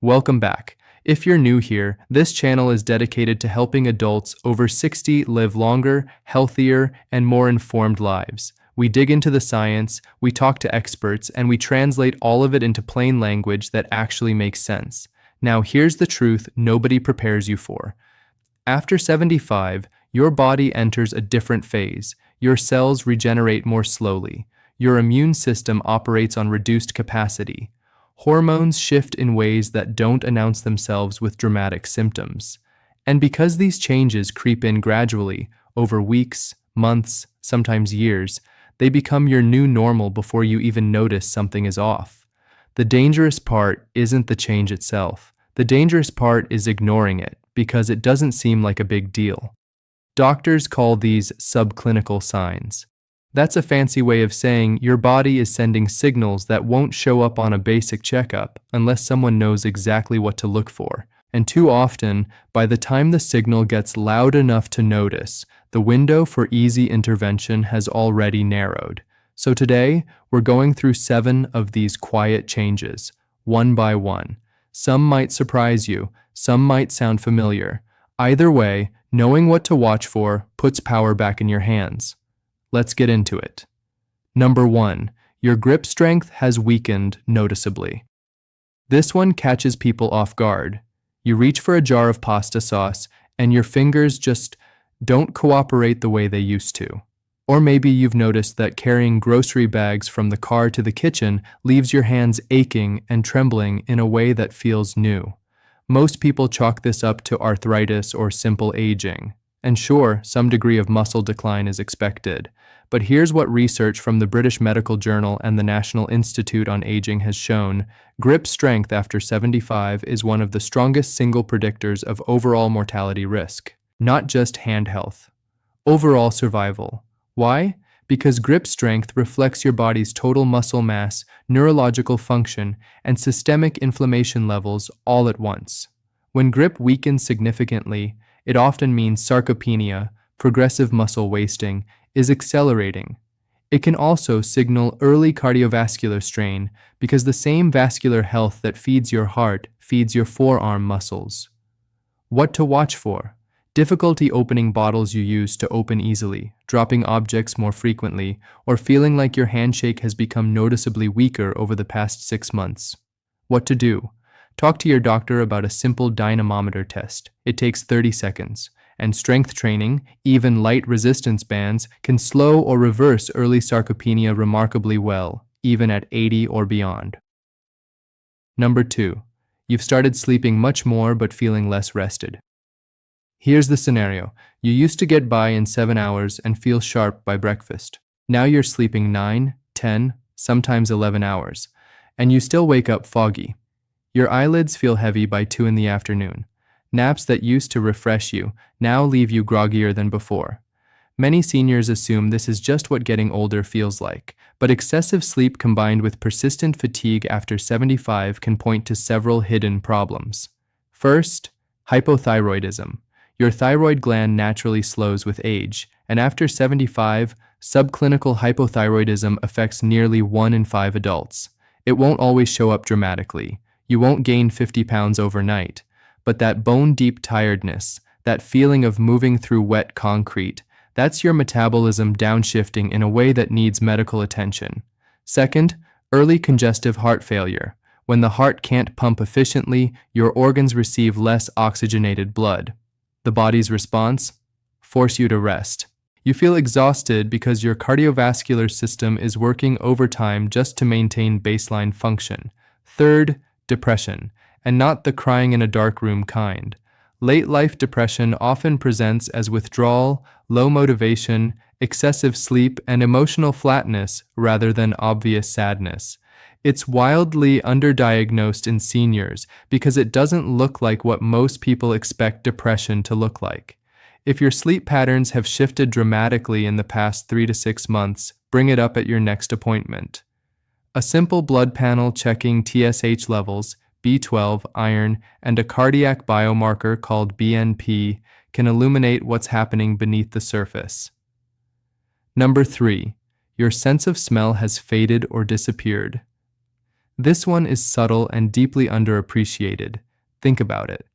Welcome back. If you're new here, this channel is dedicated to helping adults over 60 live longer, healthier, and more informed lives. We dig into the science, we talk to experts, and we translate all of it into plain language that actually makes sense. Now, here's the truth nobody prepares you for. After 75, your body enters a different phase. Your cells regenerate more slowly. Your immune system operates on reduced capacity. Hormones shift in ways that don't announce themselves with dramatic symptoms. And because these changes creep in gradually, over weeks, months, sometimes years, they become your new normal before you even notice something is off. The dangerous part isn't the change itself. The dangerous part is ignoring it, because it doesn't seem like a big deal. Doctors call these subclinical signs. That's a fancy way of saying your body is sending signals that won't show up on a basic checkup unless someone knows exactly what to look for. And too often, by the time the signal gets loud enough to notice, the window for easy intervention has already narrowed. So today, we're going through 7 of these quiet changes, one by one. Some might surprise you, some might sound familiar. Either way, knowing what to watch for puts power back in your hands. Let's get into it. Number 1, your grip strength has weakened noticeably. This one catches people off guard. You reach for a jar of pasta sauce, and your fingers just don't cooperate the way they used to. Or maybe you've noticed that carrying grocery bags from the car to the kitchen leaves your hands aching and trembling in a way that feels new. Most people chalk this up to arthritis or simple aging. And sure, some degree of muscle decline is expected. But here's what research from the British Medical Journal and the National Institute on Aging has shown. Grip strength after 75 is one of the strongest single predictors of overall mortality risk. Not just hand health. Overall survival. Why? Because grip strength reflects your body's total muscle mass, neurological function, and systemic inflammation levels all at once. When grip weakens significantly, it often means sarcopenia, progressive muscle wasting, is accelerating. It can also signal early cardiovascular strain because the same vascular health that feeds your heart feeds your forearm muscles. What to watch for? Difficulty opening bottles you use to open easily, dropping objects more frequently, or feeling like your handshake has become noticeably weaker over the past 6 months. What to do? Talk to your doctor about a simple dynamometer test. It takes 30 seconds. And strength training, even light resistance bands, can slow or reverse early sarcopenia remarkably well, even at 80 or beyond. Number 2, you've started sleeping much more but feeling less rested. Here's the scenario. You used to get by in 7 hours and feel sharp by breakfast. Now you're sleeping 9, 10, sometimes 11 hours, and you still wake up foggy. Your eyelids feel heavy by 2 in the afternoon. Naps that used to refresh you now leave you groggier than before. Many seniors assume this is just what getting older feels like, but excessive sleep combined with persistent fatigue after 75 can point to several hidden problems. First, hypothyroidism. Your thyroid gland naturally slows with age, and after 75, subclinical hypothyroidism affects nearly 1 in 5 adults. It won't always show up dramatically. You won't gain 50 pounds overnight. But that bone-deep tiredness, that feeling of moving through wet concrete, that's your metabolism downshifting in a way that needs medical attention. Second, early congestive heart failure. When the heart can't pump efficiently, your organs receive less oxygenated blood. The body's response? Force you to rest. You feel exhausted because your cardiovascular system is working overtime just to maintain baseline function. Third, depression. And not the crying in a dark room kind. Late-life depression often presents as withdrawal, low motivation, excessive sleep, and emotional flatness rather than obvious sadness. It's wildly underdiagnosed in seniors because it doesn't look like what most people expect depression to look like. If your sleep patterns have shifted dramatically in the past 3 to 6 months, bring it up at your next appointment. A simple blood panel checking TSH levels, B12, iron, and a cardiac biomarker called BNP can illuminate what's happening beneath the surface. Number 3, your sense of smell has faded or disappeared. This one is subtle and deeply underappreciated. Think about it.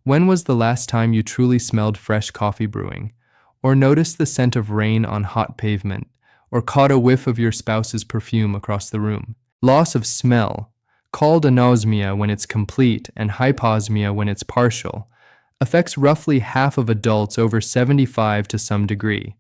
When was the last time you truly smelled fresh coffee brewing? Or noticed the scent of rain on hot pavement? Or caught a whiff of your spouse's perfume across the room? Loss of smell, called anosmia when it's complete and hyposmia when it's partial, affects roughly half of adults over 75 to some degree.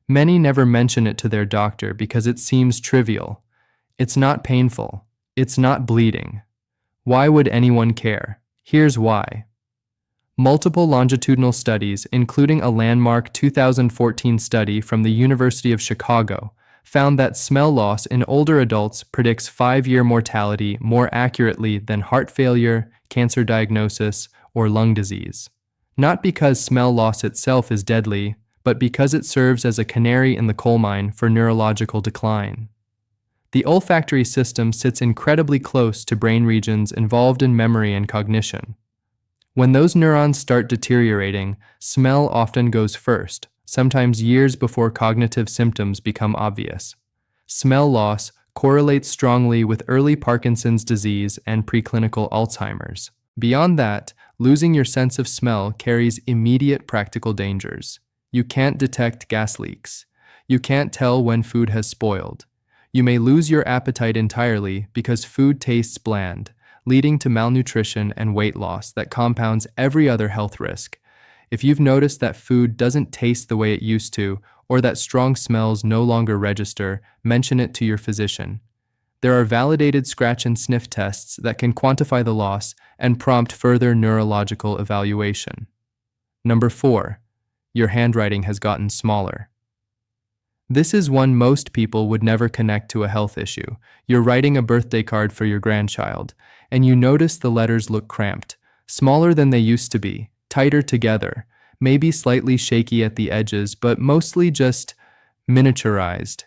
Many never mention it to their doctor because it seems trivial. It's not painful. It's not bleeding. Why would anyone care? Here's why. Multiple longitudinal studies, including a landmark 2014 study from the University of Chicago, found that smell loss in older adults predicts 5-year mortality more accurately than heart failure, cancer diagnosis, or lung disease. Not because smell loss itself is deadly, but because it serves as a canary in the coal mine for neurological decline. The olfactory system sits incredibly close to brain regions involved in memory and cognition. When those neurons start deteriorating, smell often goes first, sometimes years before cognitive symptoms become obvious. Smell loss correlates strongly with early Parkinson's disease and preclinical Alzheimer's. Beyond that, losing your sense of smell carries immediate practical dangers. You can't detect gas leaks. You can't tell when food has spoiled. You may lose your appetite entirely because food tastes bland, leading to malnutrition and weight loss that compounds every other health risk. If you've noticed that food doesn't taste the way it used to, or that strong smells no longer register, mention it to your physician. There are validated scratch and sniff tests that can quantify the loss and prompt further neurological evaluation. Number 4. Your handwriting has gotten smaller. This is one most people would never connect to a health issue. You're writing a birthday card for your grandchild, and you notice the letters look cramped, smaller than they used to be, tighter together, maybe slightly shaky at the edges, but mostly just miniaturized.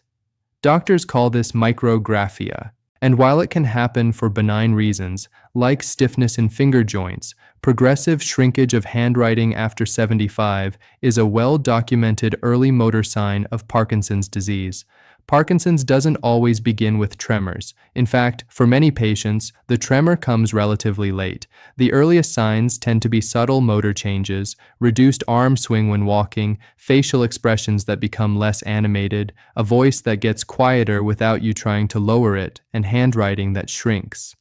Doctors call this micrographia, and while it can happen for benign reasons, like stiffness in finger joints, progressive shrinkage of handwriting after 75 is a well-documented early motor sign of Parkinson's disease. Parkinson's doesn't always begin with tremors. In fact, for many patients, the tremor comes relatively late. The earliest signs tend to be subtle motor changes, reduced arm swing when walking, facial expressions that become less animated, a voice that gets quieter without you trying to lower it, and handwriting that shrinks.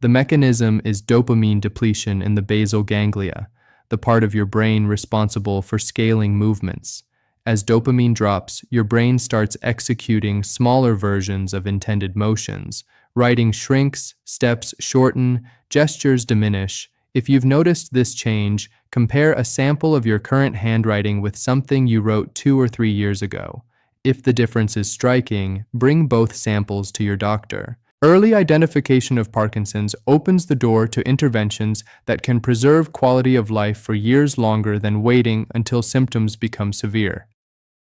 The mechanism is dopamine depletion in the basal ganglia, the part of your brain responsible for scaling movements. As dopamine drops, your brain starts executing smaller versions of intended motions. Writing shrinks, steps shorten, gestures diminish. If you've noticed this change, compare a sample of your current handwriting with something you wrote 2 or 3 years ago. If the difference is striking, bring both samples to your doctor. Early identification of Parkinson's opens the door to interventions that can preserve quality of life for years longer than waiting until symptoms become severe.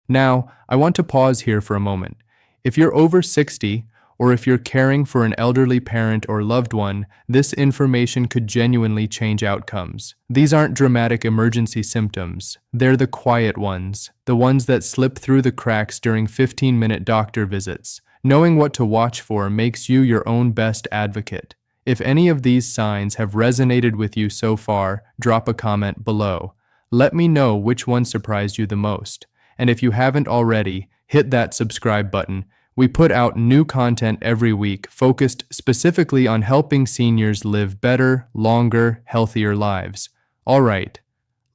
Now, I want to pause here for a moment. If you're over 60, or if you're caring for an elderly parent or loved one, this information could genuinely change outcomes. These aren't dramatic emergency symptoms. They're the quiet ones, the ones that slip through the cracks during 15-minute doctor visits. Knowing what to watch for makes you your own best advocate. If any of these signs have resonated with you so far, drop a comment below. Let me know which one surprised you the most. And if you haven't already, hit that subscribe button. We put out new content every week focused specifically on helping seniors live better, longer, healthier lives. All right,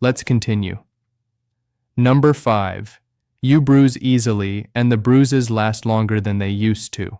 let's continue. Number 5. You bruise easily, and the bruises last longer than they used to.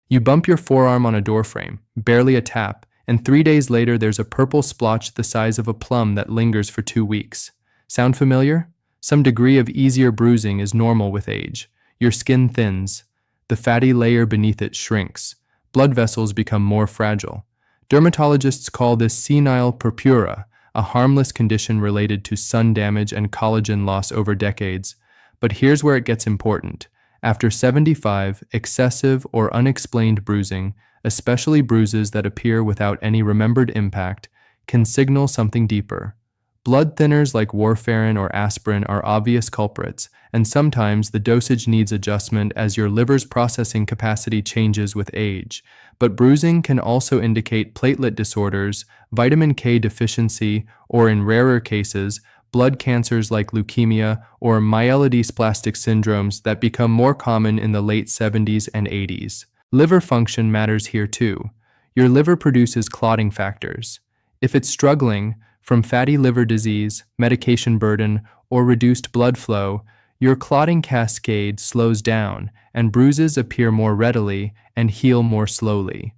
You bump your forearm on a doorframe, barely a tap, and 3 days later there's a purple splotch the size of a plum that lingers for 2 weeks. Sound familiar? Some degree of easier bruising is normal with age. Your skin thins. The fatty layer beneath it shrinks. Blood vessels become more fragile. Dermatologists call this senile purpura, a harmless condition related to sun damage and collagen loss over decades. But here's where it gets important. After 75, excessive or unexplained bruising, especially bruises that appear without any remembered impact, can signal something deeper. Blood thinners like warfarin or aspirin are obvious culprits, and sometimes the dosage needs adjustment as your liver's processing capacity changes with age. But bruising can also indicate platelet disorders, vitamin K deficiency, or in rarer cases, blood cancers like leukemia or myelodysplastic syndromes that become more common in the late 70s and 80s. Liver function matters here too. Your liver produces clotting factors. If it's struggling, from fatty liver disease, medication burden, or reduced blood flow, your clotting cascade slows down and bruises appear more readily and heal more slowly.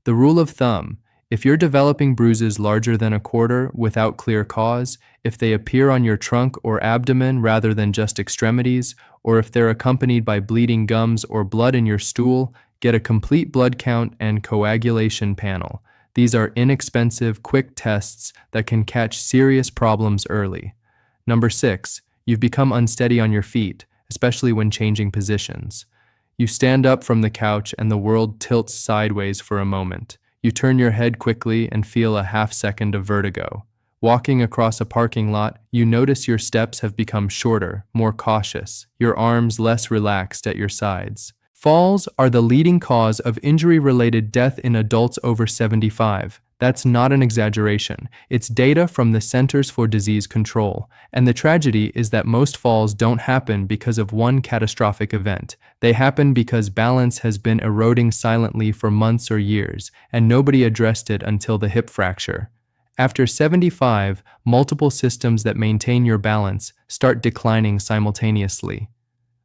The rule of thumb: if you're developing bruises larger than a quarter without clear cause, if they appear on your trunk or abdomen rather than just extremities, or if they're accompanied by bleeding gums or blood in your stool, get a complete blood count and coagulation panel. These are inexpensive, quick tests that can catch serious problems early. Number 6, you've become unsteady on your feet, especially when changing positions. You stand up from the couch and the world tilts sideways for a moment. You turn your head quickly and feel a half-second of vertigo. Walking across a parking lot, you notice your steps have become shorter, more cautious, your arms less relaxed at your sides. Falls are the leading cause of injury-related death in adults over 75. That's not an exaggeration. It's data from the Centers for Disease Control. And the tragedy is that most falls don't happen because of one catastrophic event. They happen because balance has been eroding silently for months or years, and nobody addressed it until the hip fracture. After 75, multiple systems that maintain your balance start declining simultaneously.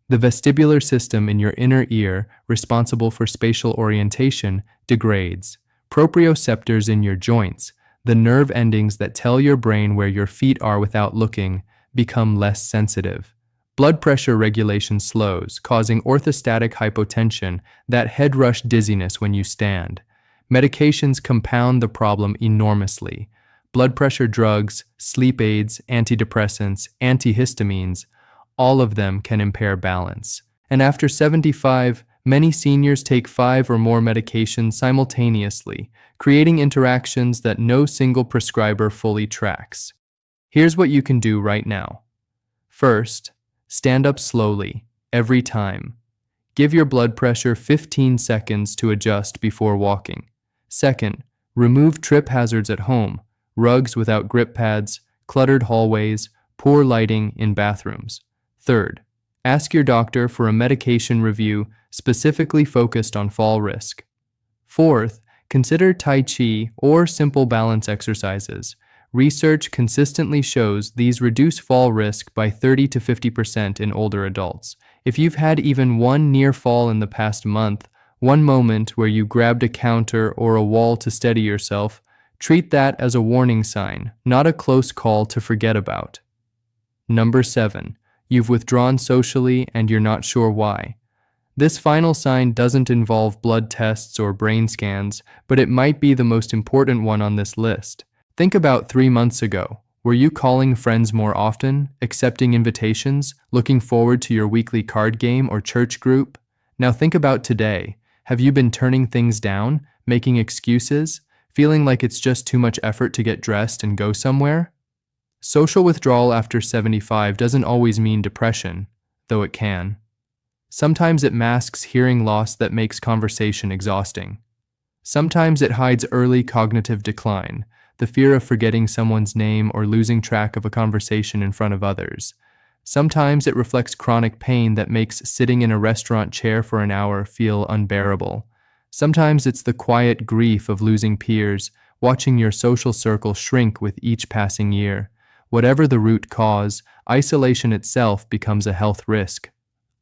The vestibular system in your inner ear, responsible for spatial orientation, degrades. Proprioceptors in your joints, the nerve endings that tell your brain where your feet are without looking, become less sensitive. Blood pressure regulation slows, causing orthostatic hypotension, that head rush dizziness when you stand. Medications compound the problem enormously. Blood pressure drugs, sleep aids, antidepressants, antihistamines, all of them can impair balance. And after 75, many seniors take 5 or more medications simultaneously, creating interactions that no single prescriber fully tracks. Here's what you can do right now. First, stand up slowly, every time. Give your blood pressure 15 seconds to adjust before walking. Second, remove trip hazards at home, rugs without grip pads, cluttered hallways, poor lighting in bathrooms. Third, ask your doctor for a medication review specifically focused on fall risk. Fourth, consider Tai Chi or simple balance exercises. Research consistently shows these reduce fall risk by 30 to 50% in older adults. If you've had even one near fall in the past month, one moment where you grabbed a counter or a wall to steady yourself, treat that as a warning sign, not a close call to forget about. Number 7. You've withdrawn socially and you're not sure why. This final sign doesn't involve blood tests or brain scans, but it might be the most important one on this list. Think about 3 months ago. Were you calling friends more often, accepting invitations, looking forward to your weekly card game or church group? Now think about today. Have you been turning things down, making excuses, feeling like it's just too much effort to get dressed and go somewhere? Social withdrawal after 75 doesn't always mean depression, though it can. Sometimes it masks hearing loss that makes conversation exhausting. Sometimes it hides early cognitive decline, the fear of forgetting someone's name or losing track of a conversation in front of others. Sometimes it reflects chronic pain that makes sitting in a restaurant chair for an hour feel unbearable. Sometimes it's the quiet grief of losing peers, watching your social circle shrink with each passing year. Whatever the root cause, isolation itself becomes a health risk.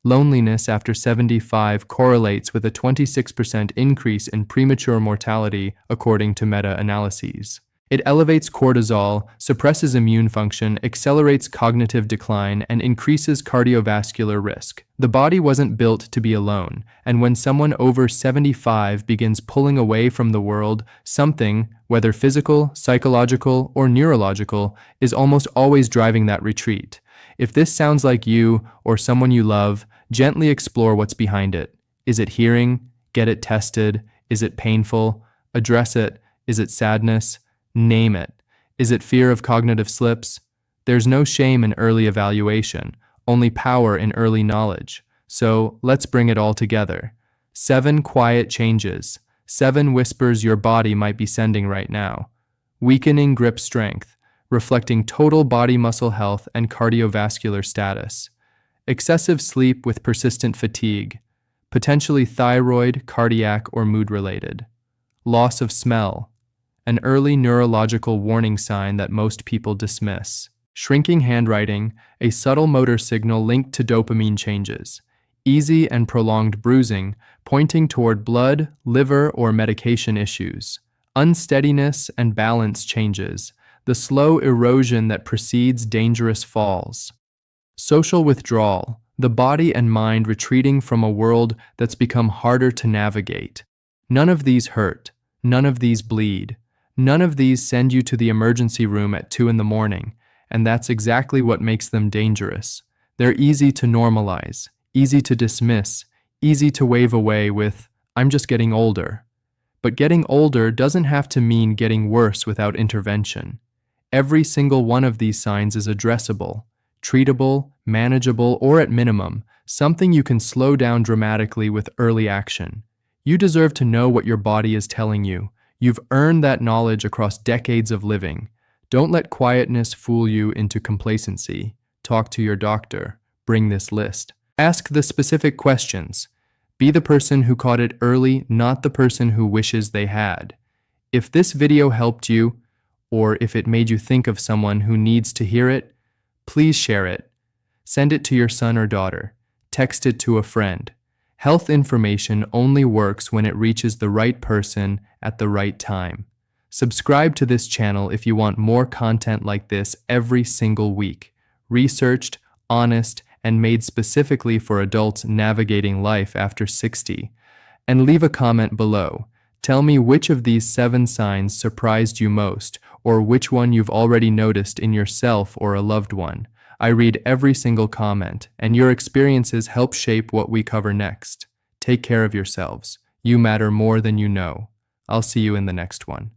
Loneliness after 75 correlates with a 26% increase in premature mortality, according to meta-analyses. It elevates cortisol, suppresses immune function, accelerates cognitive decline, and increases cardiovascular risk. The body wasn't built to be alone, and when someone over 75 begins pulling away from the world, something, whether physical, psychological, or neurological, is almost always driving that retreat. If this sounds like you or someone you love, gently explore what's behind it. Is it hearing? Get it tested. Is it painful? Address it. Is it sadness? Name it. Is it fear of cognitive slips? There's no shame in early evaluation, only power in early knowledge. So let's bring it all together. 7 quiet changes. 7 whispers your body might be sending right now. Weakening grip strength, reflecting total body muscle health and cardiovascular status. Excessive sleep with persistent fatigue, potentially thyroid, cardiac, or mood-related. Loss of smell, an early neurological warning sign that most people dismiss. Shrinking handwriting, a subtle motor signal linked to dopamine changes. Easy and prolonged bruising, pointing toward blood, liver, or medication issues. Unsteadiness and balance changes, the slow erosion that precedes dangerous falls. Social withdrawal, the body and mind retreating from a world that's become harder to navigate. None of these hurt. None of these bleed. None of these send you to the emergency room at 2 in the morning, and that's exactly what makes them dangerous. They're easy to normalize, easy to dismiss, easy to wave away with, "I'm just getting older." But getting older doesn't have to mean getting worse without intervention. Every single one of these signs is addressable, treatable, manageable, or at minimum, something you can slow down dramatically with early action. You deserve to know what your body is telling you. You've earned that knowledge across decades of living. Don't let quietness fool you into complacency. Talk to your doctor. Bring this list. Ask the specific questions. Be the person who caught it early, not the person who wishes they had. If this video helped you, or if it made you think of someone who needs to hear it, please share it. Send it to your son or daughter. Text it to a friend. Health information only works when it reaches the right person at the right time. Subscribe to this channel if you want more content like this every single week. Researched, honest, and made specifically for adults navigating life after 60. And leave a comment below. Tell me which of these 7 signs surprised you most, or which one you've already noticed in yourself or a loved one. I read every single comment, and your experiences help shape what we cover next. Take care of yourselves. You matter more than you know. I'll see you in the next one.